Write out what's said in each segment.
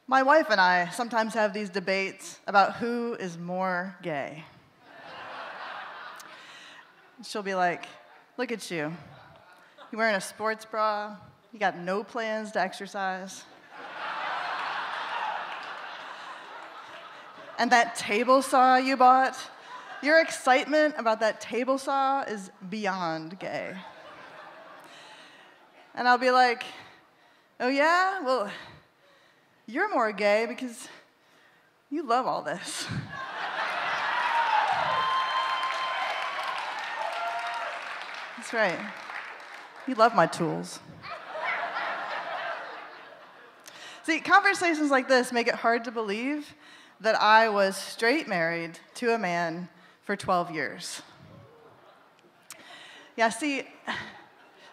My wife and I sometimes have these debates about who is more gay. She'll be like, look at you. You're wearing a sports bra. You got no plans to exercise. And that table saw you bought, your excitement about that table saw is beyond gay. And I'll be like, oh yeah? Well, you're more gay because you love all this. That's right. You love my tools. See, conversations like this make it hard to believe that I was straight married to a man for 12 years. Yeah, see,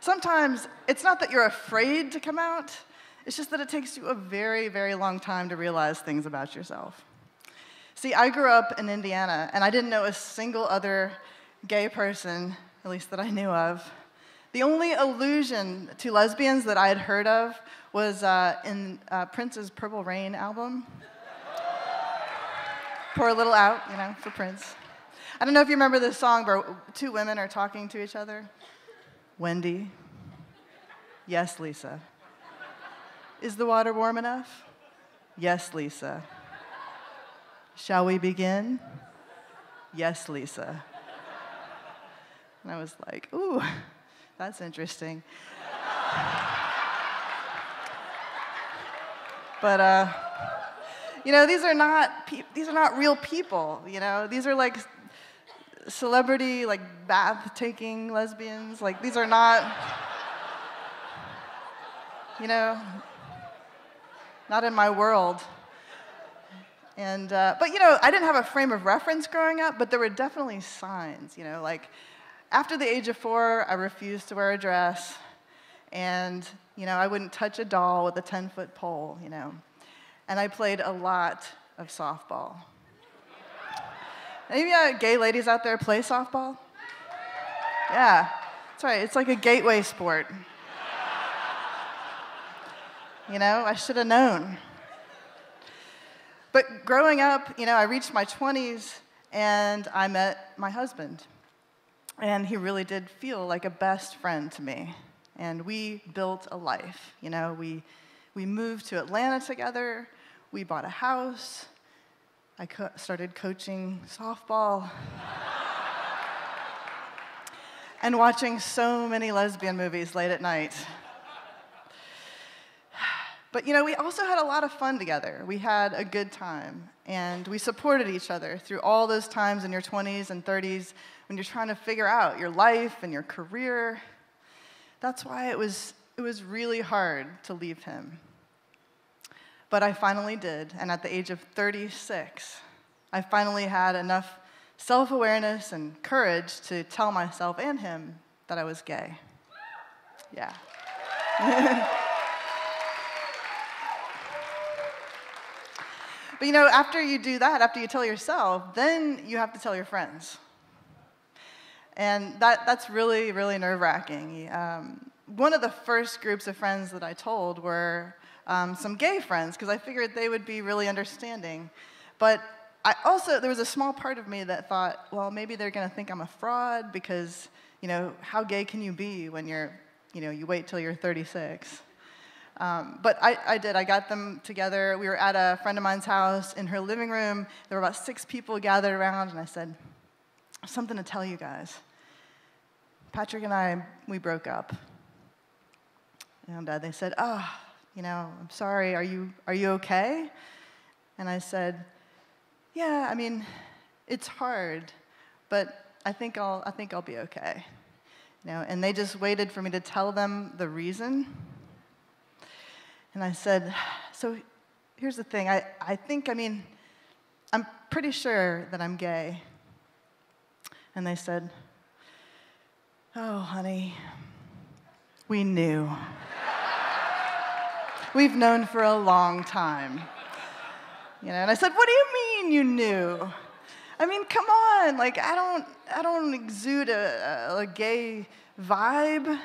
sometimes it's not that you're afraid to come out, it's just that it takes you a very, very long time to realize things about yourself. See, I grew up in Indiana, and I didn't know a single other gay person, at least that I knew of. The only allusion to lesbians that I had heard of was in Prince's Purple Rain album. Pour a little out, you know, for Prince. I don't know if you remember this song where two women are talking to each other. Wendy. Yes, Lisa. Is the water warm enough? Yes, Lisa. Shall we begin? Yes, Lisa. And I was like, ooh, that's interesting. But, you know, these are not real people, you know? These are like celebrity, like bath-taking lesbians. Like, these are not, you know, not in my world. And, but, you know, I didn't have a frame of reference growing up, but there were definitely signs, you know, like after the age of 4, I refused to wear a dress, and, you know, I wouldn't touch a doll with a 10-foot pole, you know. And I played a lot of softball. Any of you gay ladies out there play softball? Yeah, that's right. It's like a gateway sport. You know, I should have known. But growing up, you know, I reached my 20s, and I met my husband. And he really did feel like a best friend to me. And we built a life, you know. We moved to Atlanta together. We bought a house. I started coaching softball. And watching so many lesbian movies late at night. But, you know, we also had a lot of fun together. We had a good time. And we supported each other through all those times in your 20s and 30s when you're trying to figure out your life and your career. That's why it was really hard to leave him. But I finally did, and at the age of 36, I finally had enough self-awareness and courage to tell myself and him that I was gay. Yeah. But you know, after you do that, after you tell yourself, then you have to tell your friends. And that's really, really nerve-wracking. One of the first groups of friends that I told were some gay friends, because I figured they would be really understanding. But there was a small part of me that thought, well, maybe they're going to think I'm a fraud, because, you know, how gay can you be when you wait till you're 36? But I did. I got them together. We were at a friend of mine's house in her living room. There were about 6 people gathered around, and I said, something to tell you guys. Patrick and I, we broke up. And they said, oh, you know, I'm sorry, are you okay? And I said, yeah, I mean, it's hard, but I think I'll be okay. You know, and they just waited for me to tell them the reason. And I said, so here's the thing, I'm pretty sure that I'm gay. And they said, oh, honey, we knew. We've known for a long time. You know, and I said, what do you mean you knew? I mean, come on, like, I don't exude a gay vibe. You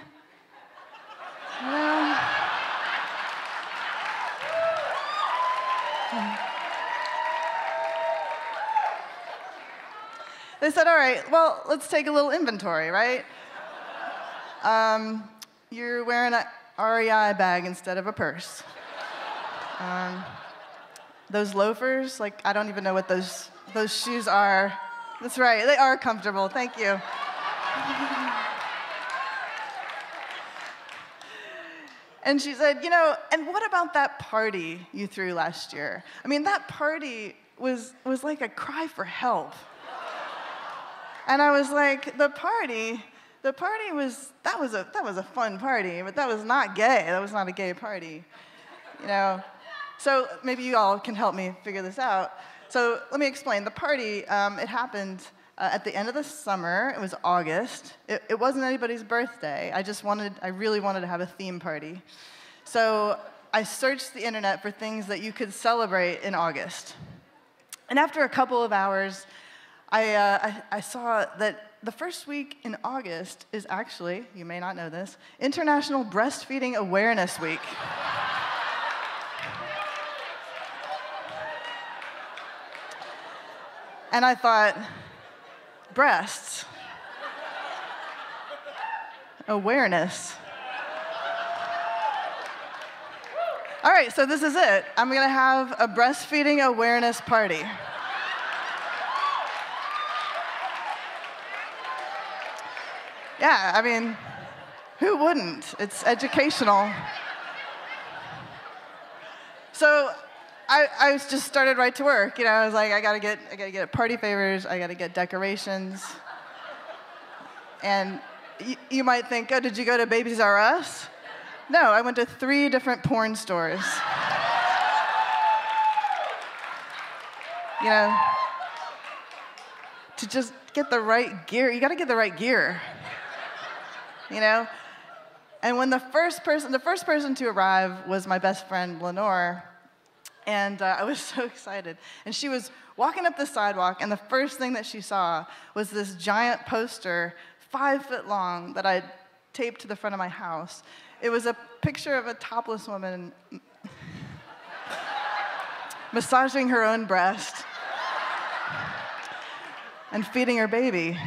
know? They said, all right, well, let's take a little inventory, right? You're wearing an REI bag instead of a purse. Those loafers, like, I don't even know what those shoes are. That's right, they are comfortable, thank you. And she said, and what about that party you threw last year? I mean, that party was like a cry for help. And I was like, the party was a fun party, but that was not gay. That was not a gay party, So maybe you all can help me figure this out. So let me explain. The party, it happened at the end of the summer. It was August. It wasn't anybody's birthday. I really wanted to have a theme party. So I searched the internet for things that you could celebrate in August. And after a couple of hours, I saw that the first week in August is actually, you may not know this, International Breastfeeding Awareness Week. And I thought, breasts, awareness. All right, so this is it. I'm going to have a breastfeeding awareness party. Yeah, I mean, who wouldn't? It's educational. So I just started right to work. I was like, I gotta get party favors. I gotta get decorations. And you might think, oh, did you go to Babies R Us? No, I went to 3 different porn stores. To just get the right gear. You gotta get the right gear. And when the first person to arrive was my best friend, Lenore, and I was so excited. And she was walking up the sidewalk, and the first thing that she saw was this giant poster, 5 foot long, that I'd taped to the front of my house. It was a picture of a topless woman massaging her own breast and feeding her baby.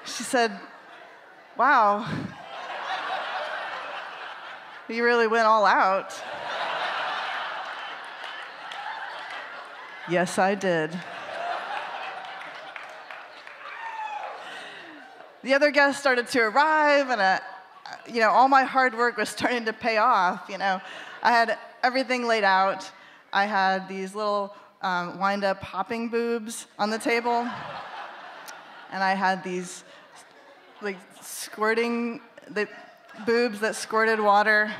She said, wow, you really went all out. Yes, I did. The other guests started to arrive, and all my hard work was starting to pay off. I had everything laid out. I had these little wind-up hopping boobs on the table, and I had these squirting the boobs that squirted water.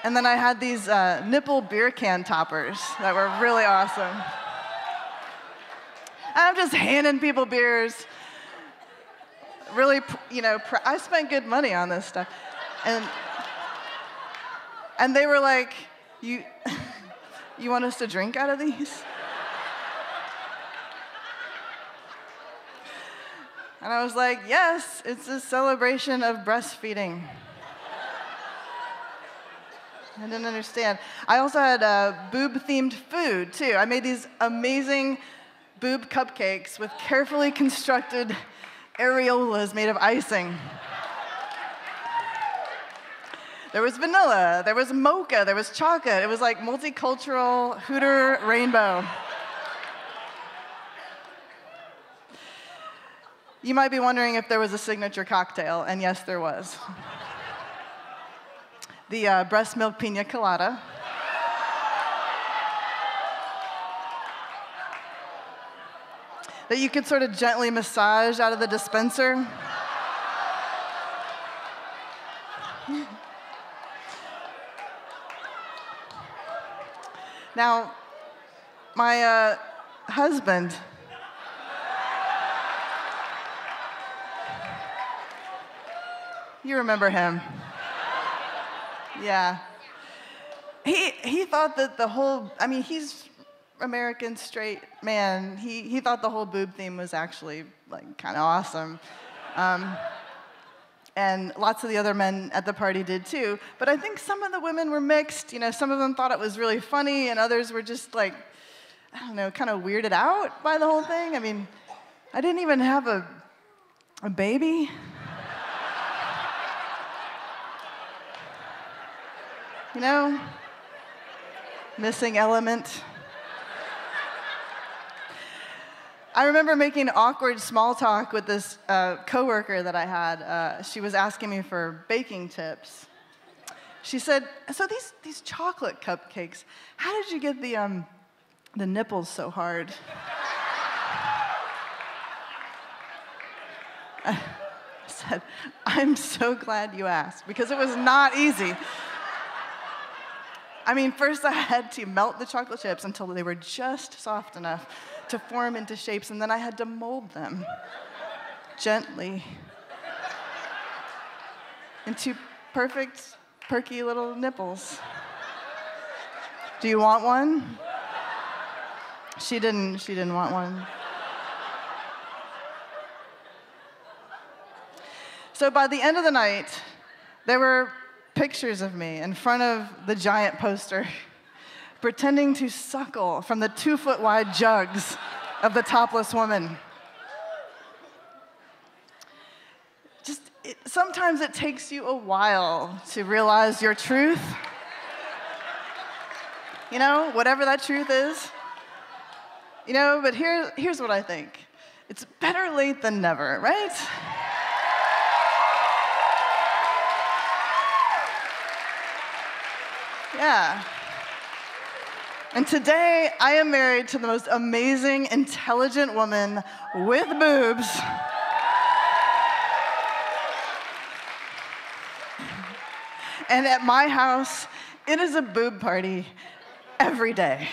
And then I had these nipple beer can toppers that were really awesome. And I'm just handing people beers. Really, I spent good money on this stuff. And they were like, you want us to drink out of these? And I was like, yes, it's a celebration of breastfeeding. I didn't understand. I also had boob-themed food, too. I made these amazing boob cupcakes with carefully constructed areolas made of icing. There was vanilla, there was mocha, there was chocolate. It was like multicultural Hooter rainbow. You might be wondering if there was a signature cocktail, and yes, there was. The breast milk pina colada. That you could sort of gently massage out of the dispenser. Now, my husband, you remember him. Yeah. He thought that the whole, he's American straight man. He thought the whole boob theme was actually kind of awesome. And lots of the other men at the party did too. But I think some of the women were mixed. You know, some of them thought it was really funny, and others were just like, I don't know, kind of weirded out by the whole thing. I mean, I didn't even have a baby. You know, missing element. I remember making awkward small talk with this coworker that I had. She was asking me for baking tips. She said, "So these chocolate cupcakes, how did you get the nipples so hard?" I said, "I'm so glad you asked, because it was not easy." I mean, first I had to melt the chocolate chips until they were just soft enough to form into shapes, and then I had to mold them gently into perfect, perky little nipples. Do you want one? She didn't want one. So by the end of the night, there were pictures of me in front of the giant poster, pretending to suckle from the 2-foot-wide jugs of the topless woman. Sometimes it takes you a while to realize your truth. You know, whatever that truth is. You know, but here's what I think. It's better late than never, right? Yeah. And today, I am married to the most amazing, intelligent woman with boobs. And at my house, it is a boob party every day.